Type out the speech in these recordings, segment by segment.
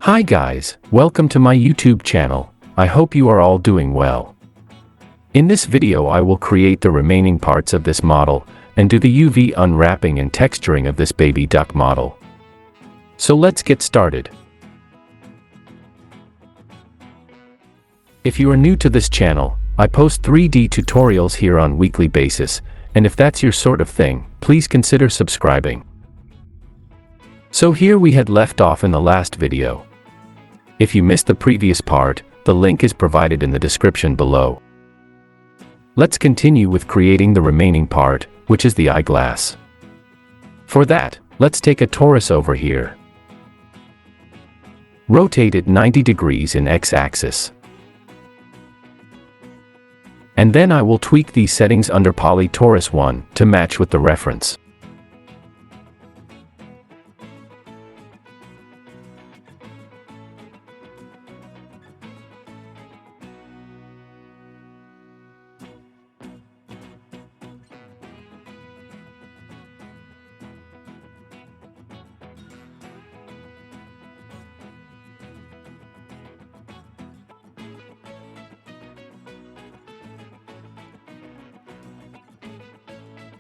Hi guys, welcome to my YouTube channel. I hope you are all doing well. In this video I will create the remaining parts of this model and do the UV unwrapping and texturing of this baby duck model. So let's get started. If you are new to this channel, I post 3D tutorials here on weekly basis, and if that's your sort of thing, please consider subscribing. So here we had left off in the last video. If you missed the previous part, the link is provided in the description below. Let's continue with creating the remaining part, which is the eyeglass. For that, let's take a torus over here. Rotate it 90 degrees in x-axis. And then I will tweak these settings under Poly Torus 1 to match with the reference.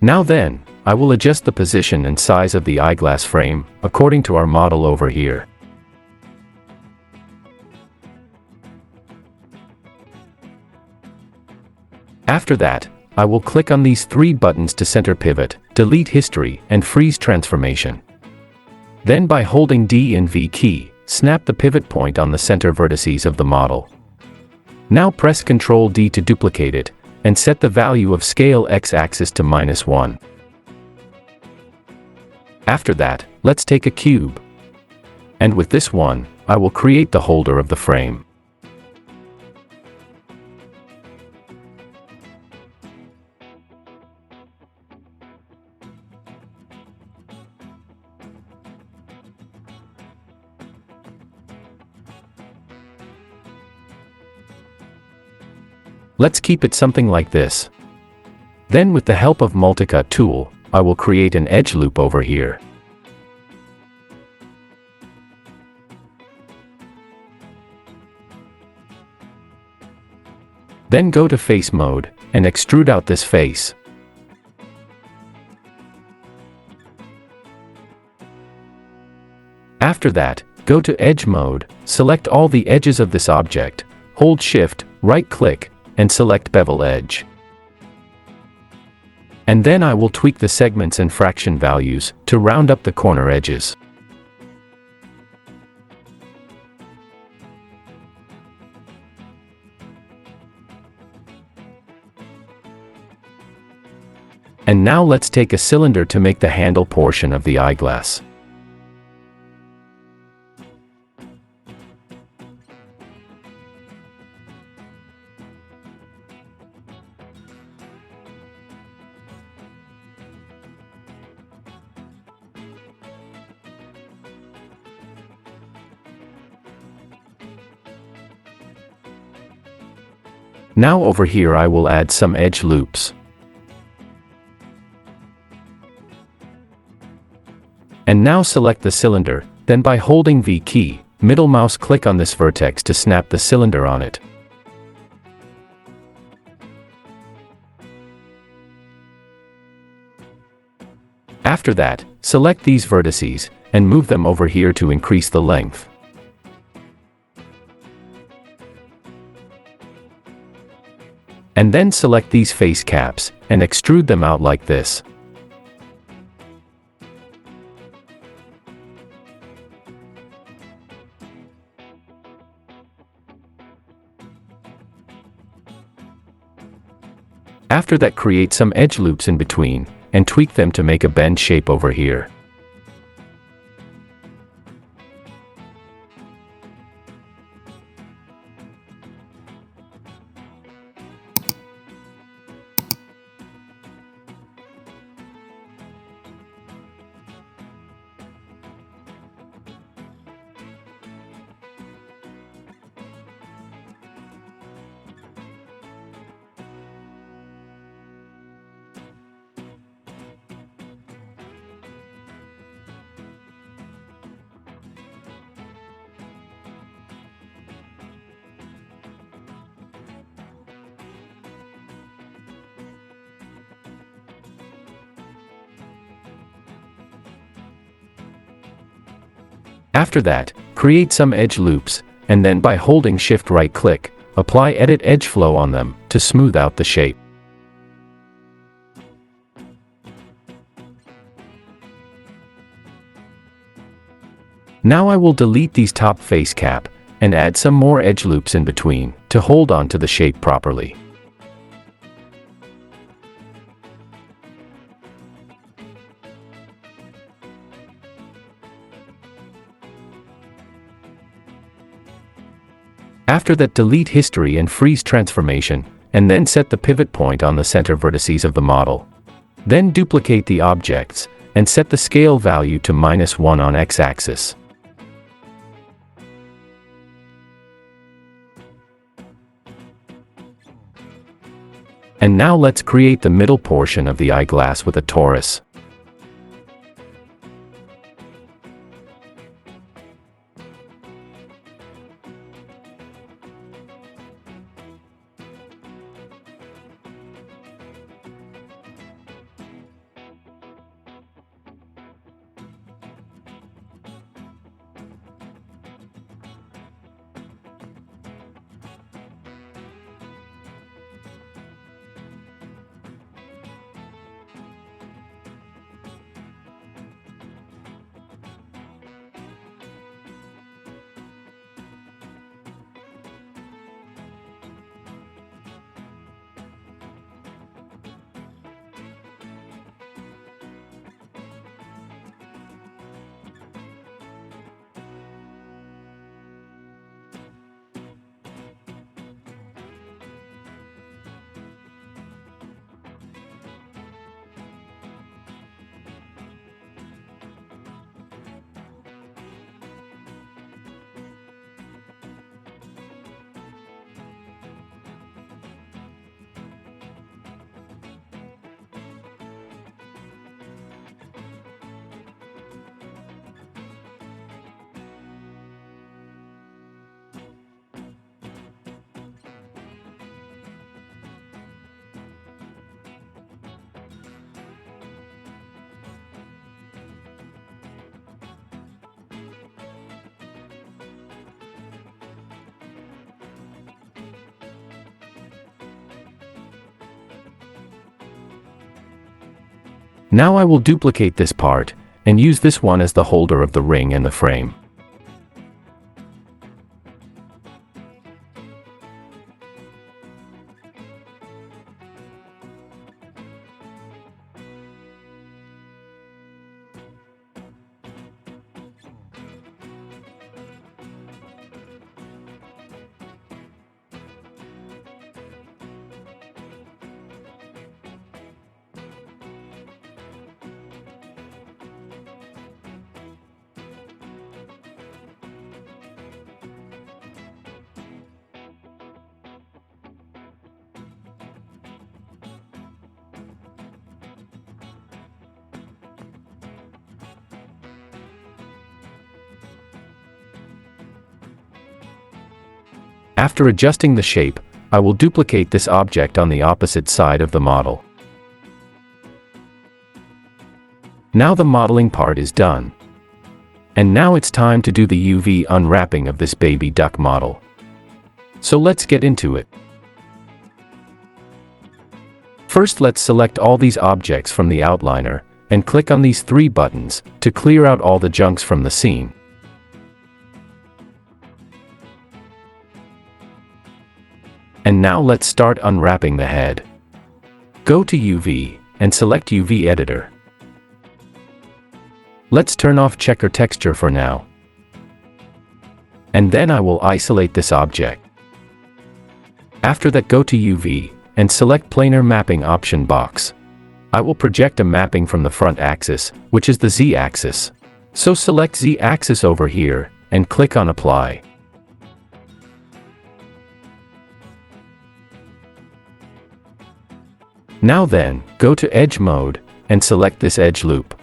Now then, I will adjust the position and size of the eyeglass frame, according to our model over here. After that, I will click on these three buttons to center pivot, delete history, and freeze transformation. Then by holding D and V key, snap the pivot point on the center vertices of the model. Now press Ctrl D to duplicate it, and set the value of scale x-axis to -1. After that, let's take a cube. And with this one, I will create the holder of the frame. Let's keep it something like this. Then with the help of Multicut tool, I will create an edge loop over here. Then go to face mode, and extrude out this face. After that, go to edge mode, select all the edges of this object, hold Shift, right-click, and select bevel edge. And then I will tweak the segments and fraction values to round up the corner edges. And now let's take a cylinder to make the handle portion of the eyeglass. Now over here I will add some edge loops. And now select the cylinder, then by holding V key, middle mouse click on this vertex to snap the cylinder on it. After that, select these vertices, and move them over here to increase the length. And then select these face caps, and extrude them out like this. After that, create some edge loops in between, and tweak them to make a bend shape over here. After that, create some edge loops, and then by holding Shift right-click, apply Edit Edge Flow on them to smooth out the shape. Now I will delete these top face cap and add some more edge loops in between to hold on to the shape properly. After that, delete history and freeze transformation, and then set the pivot point on the center vertices of the model. Then duplicate the objects, and set the scale value to -1 on x-axis. And now let's create the middle portion of the eyeglass with a torus. Now I will duplicate this part, and use this one as the holder of the ring and the frame. After adjusting the shape, I will duplicate this object on the opposite side of the model. Now the modeling part is done. And now it's time to do the UV unwrapping of this baby duck model. So let's get into it. First, let's select all these objects from the outliner, and click on these 3 buttons to clear out all the junks from the scene. And now let's start unwrapping the head. Go to UV, and select UV Editor. Let's turn off Checker Texture for now. And then I will isolate this object. After that, go to UV, and select Planar Mapping option box. I will project a mapping from the front axis, which is the Z-axis. So select Z-axis over here, and click on Apply. Now then, go to Edge Mode, and select this edge loop.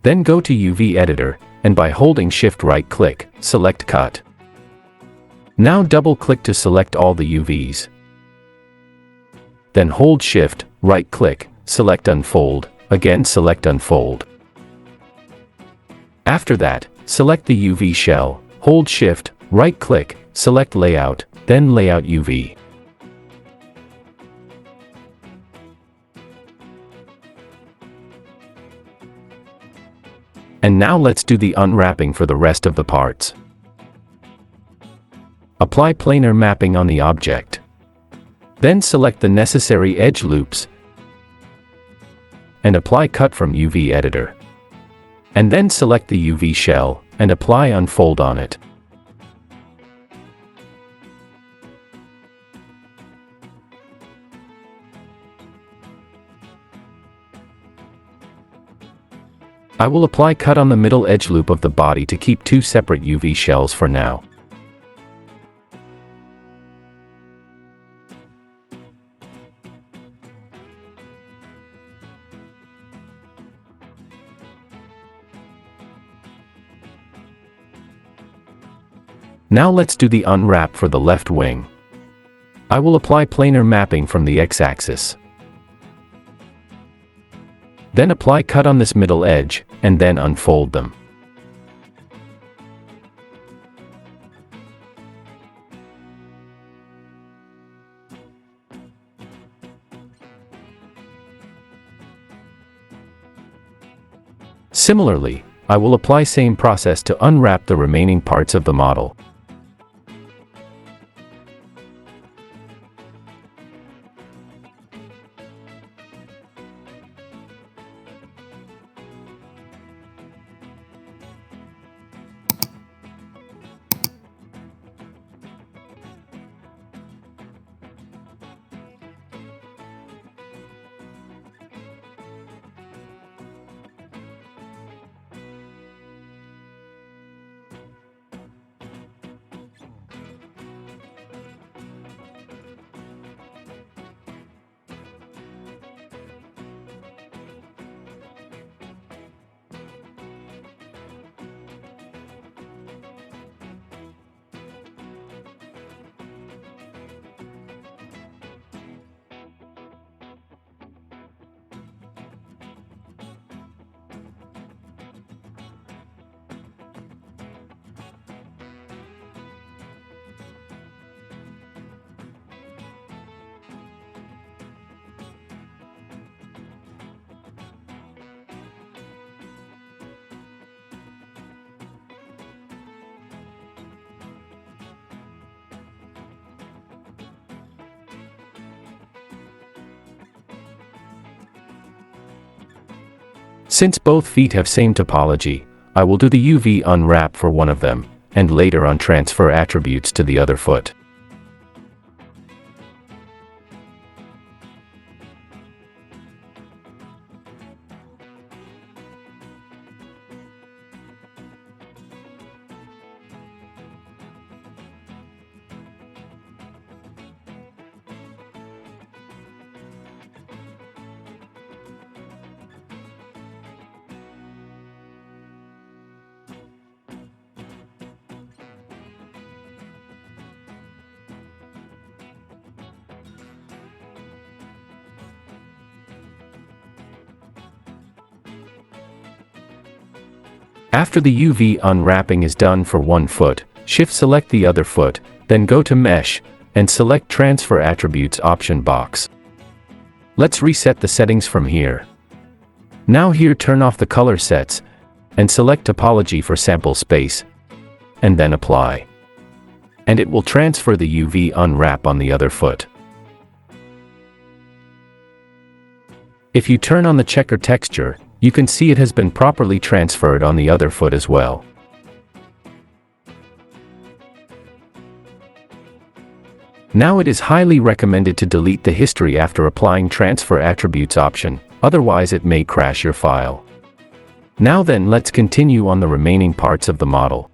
Then go to UV Editor, and by holding Shift right-click, select Cut. Now double-click to select all the UVs. Then hold Shift, right-click, select Unfold, again select Unfold. After that, select the UV shell, hold Shift, right-click, select Layout, then Layout UV. And now let's do the unwrapping for the rest of the parts. Apply planar mapping on the object. Then select the necessary edge loops and apply Cut from UV Editor. And then select the UV shell and apply Unfold on it. I will apply Cut on the middle edge loop of the body to keep two separate UV shells for now. Now let's do the unwrap for the left wing. I will apply planar mapping from the x-axis. Then apply Cut on this middle edge, and then unfold them. Similarly, I will apply same process to unwrap the remaining parts of the model. Since both feet have same topology, I will do the UV unwrap for one of them, and later on transfer attributes to the other foot. After the UV unwrapping is done for one foot, Shift-select the other foot, then go to Mesh, and select Transfer Attributes option box. Let's reset the settings from here. Now here turn off the color sets, and select Topology for sample space, and then Apply. And it will transfer the UV unwrap on the other foot. If you turn on the checker texture, you can see it has been properly transferred on the other foot as well. Now it is highly recommended to delete the history after applying Transfer Attributes option, otherwise it may crash your file. Now then, let's continue on the remaining parts of the model.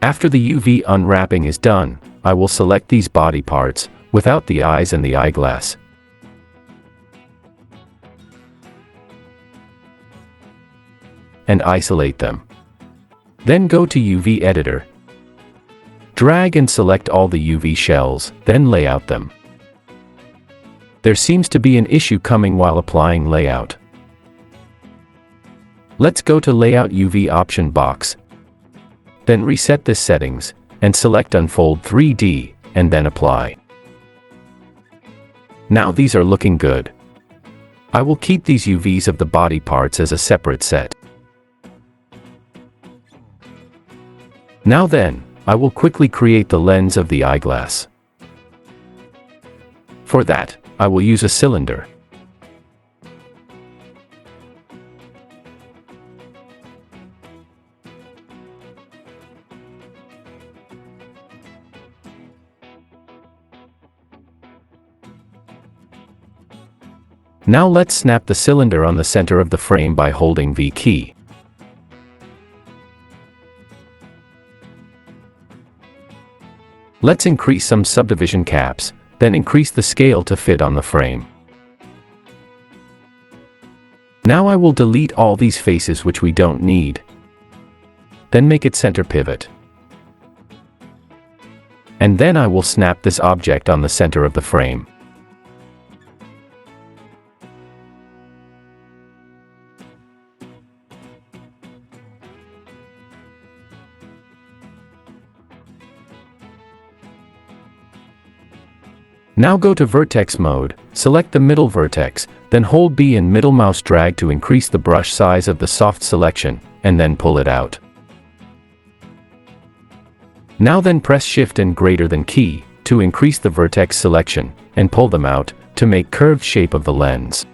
After the UV unwrapping is done, I will select these body parts, without the eyes and the eyeglass. And isolate them. Then go to UV editor. Drag and select all the UV shells, then layout them. There seems to be an issue coming while applying layout. Let's go to Layout UV option box. Then reset this settings, and select Unfold 3D, and then Apply. Now these are looking good. I will keep these UVs of the body parts as a separate set. Now then, I will quickly create the lens of the eyeglass. For that, I will use a cylinder. Now let's snap the cylinder on the center of the frame by holding V key. Let's increase some subdivision caps, then increase the scale to fit on the frame. Now I will delete all these faces which we don't need. Then make it center pivot. And then I will snap this object on the center of the frame. Now go to Vertex mode, select the middle vertex, then hold B and middle mouse drag to increase the brush size of the soft selection, and then pull it out. Now then press Shift and greater than key, to increase the vertex selection, and pull them out, to make curved shape of the lens.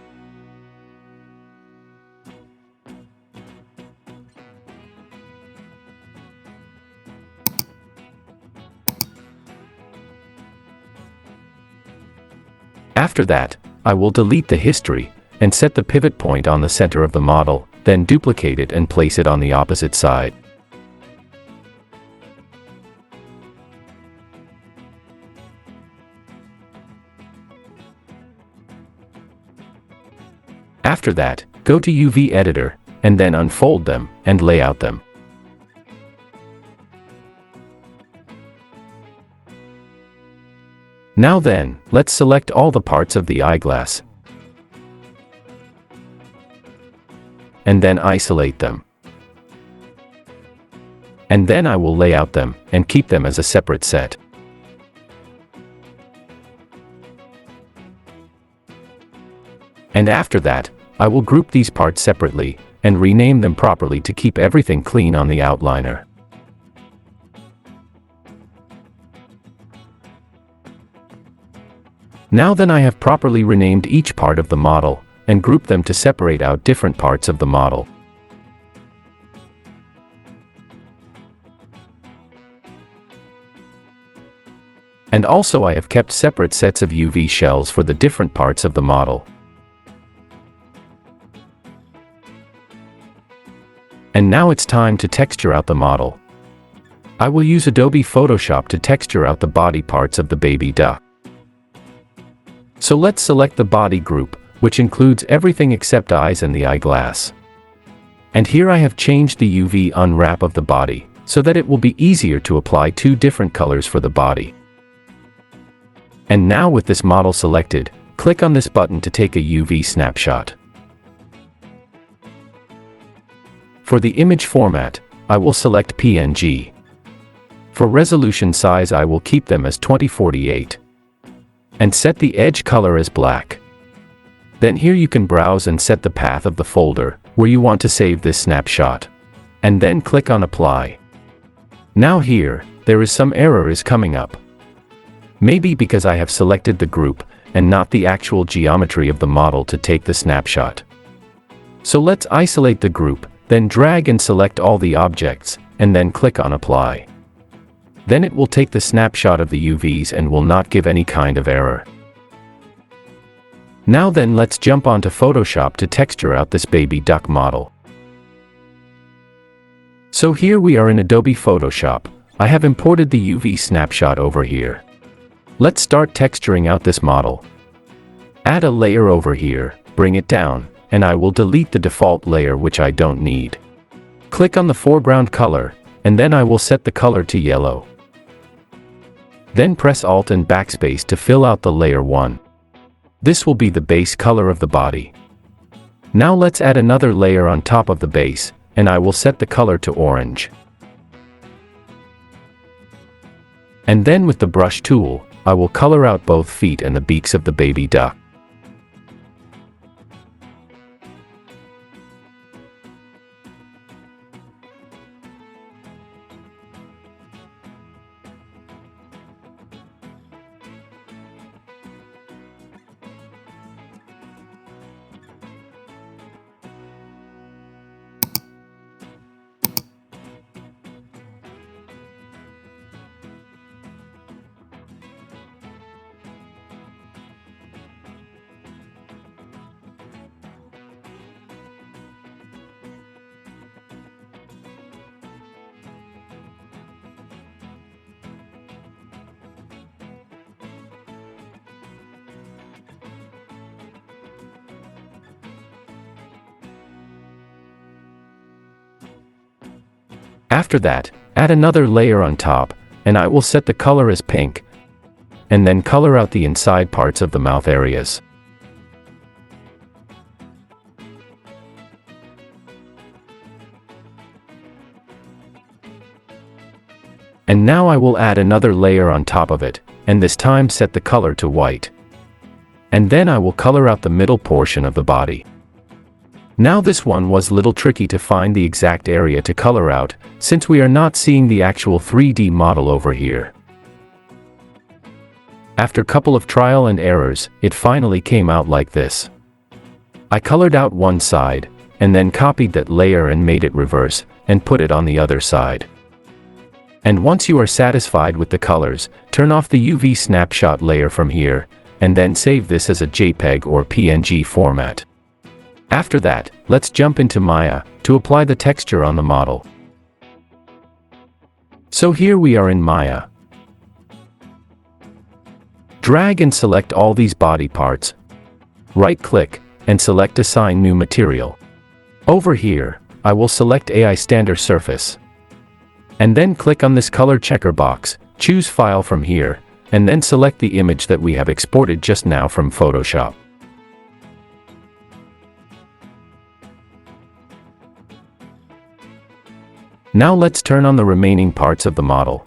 After that, I will delete the history, and set the pivot point on the center of the model, then duplicate it and place it on the opposite side. After that, go to UV editor, and then unfold them, and layout them. Now then, let's select all the parts of the eyeglass. And then isolate them. And then I will layout them, and keep them as a separate set. And after that, I will group these parts separately, and rename them properly to keep everything clean on the outliner. Now then I have properly renamed each part of the model, and grouped them to separate out different parts of the model. And also I have kept separate sets of UV shells for the different parts of the model. And now it's time to texture out the model. I will use Adobe Photoshop to texture out the body parts of the baby duck. So let's select the body group, which includes everything except eyes and the eyeglass. And here I have changed the UV unwrap of the body, so that it will be easier to apply two different colors for the body. And now with this model selected, click on this button to take a UV snapshot. For the image format, I will select PNG. For resolution size I will keep them as 2048. And set the edge color as black. Then here you can browse and set the path of the folder, where you want to save this snapshot. And then click on Apply. Now here, there is some error is coming up. Maybe because I have selected the group, and not the actual geometry of the model to take the snapshot. So let's isolate the group, then drag and select all the objects, and then click on Apply. Then it will take the snapshot of the UVs and will not give any kind of error. Now then let's jump onto Photoshop to texture out this baby duck model. So here we are in Adobe Photoshop. I have imported the UV snapshot over here. Let's start texturing out this model. Add a layer over here, bring it down, and I will delete the default layer which I don't need. Click on the foreground color, and then I will set the color to yellow. Then press Alt and Backspace to fill out the layer 1. This will be the base color of the body. Now let's add another layer on top of the base, and I will set the color to orange. And then with the brush tool, I will color out both feet and the beaks of the baby duck. After that, add another layer on top, and I will set the color as pink, and then color out the inside parts of the mouth areas. And now I will add another layer on top of it, and this time set the color to white. And then I will color out the middle portion of the body. Now this one was a little tricky to find the exact area to color out, since we are not seeing the actual 3D model over here. After a couple of trial and errors, it finally came out like this. I colored out one side, and then copied that layer and made it reverse, and put it on the other side. And once you are satisfied with the colors, turn off the UV snapshot layer from here, and then save this as a JPEG or PNG format. After that, let's jump into Maya to apply the texture on the model. So here we are in Maya. Drag and select all these body parts. Right-click, and select Assign New Material. Over here, I will select AI Standard Surface. And then click on this color checker box, choose File from here, and then select the image that we have exported just now from Photoshop. Now let's turn on the remaining parts of the model.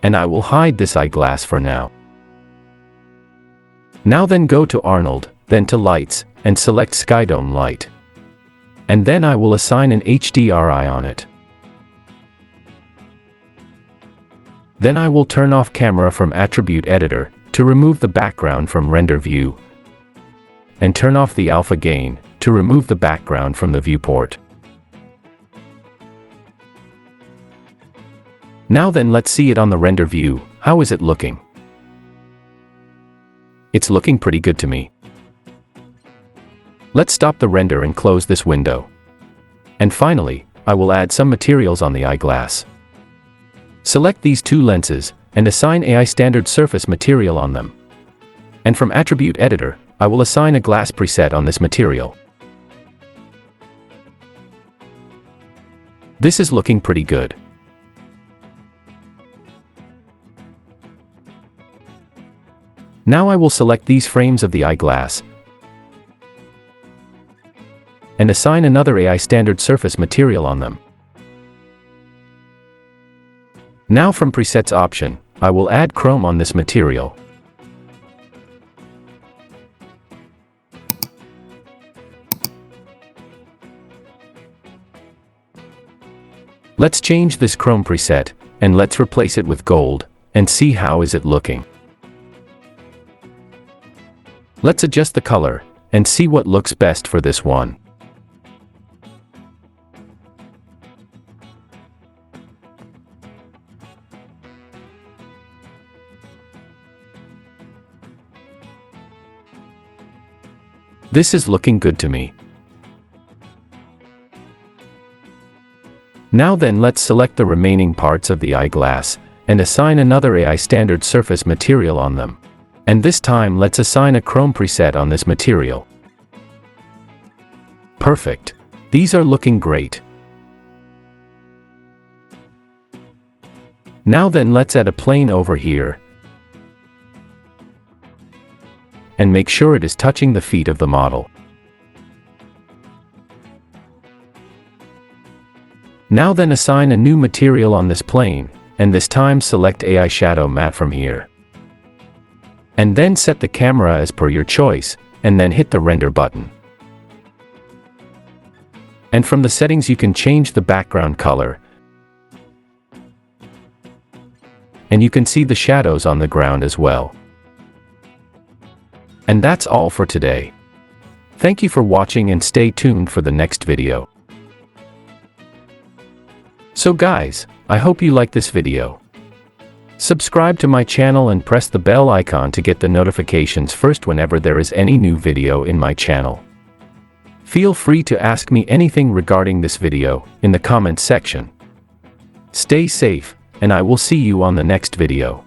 And I will hide this eyeglass for now. Now then go to Arnold, then to Lights, and select Skydome Light. And then I will assign an HDRI on it. Then I will turn off Camera from Attribute Editor, to remove the background from Render View. And turn off the Alpha Gain, to remove the background from the viewport. Now then let's see it on the render view. How is it looking? It's looking pretty good to me. Let's stop the render and close this window. And finally, I will add some materials on the eyeglass. Select these two lenses, and assign AI Standard Surface material on them. And from Attribute Editor, I will assign a glass preset on this material. This is looking pretty good. Now I will select these frames of the eyeglass and assign another AI Standard Surface material on them. Now from Presets option, I will add chrome on this material. Let's change this chrome preset, and let's replace it with gold, and see how is it looking. Let's adjust the color, and see what looks best for this one. This is looking good to me. Now then, let's select the remaining parts of the eyeglass and assign another AI standard surface material on them. And this time let's assign a chrome preset on this material. Perfect. These are looking great. Now then, let's add a plane over here and make sure it is touching the feet of the model. Now then, assign a new material on this plane, and this time select AI Shadow Matte from here. And then set the camera as per your choice, and then hit the render button. And from the settings you can change the background color, and you can see the shadows on the ground as well. And that's all for today. Thank you for watching and stay tuned for the next video. So guys, I hope you like this video. Subscribe to my channel and press the bell icon to get the notifications first whenever there is any new video in my channel. Feel free to ask me anything regarding this video in the comments section. Stay safe, and I will see you on the next video.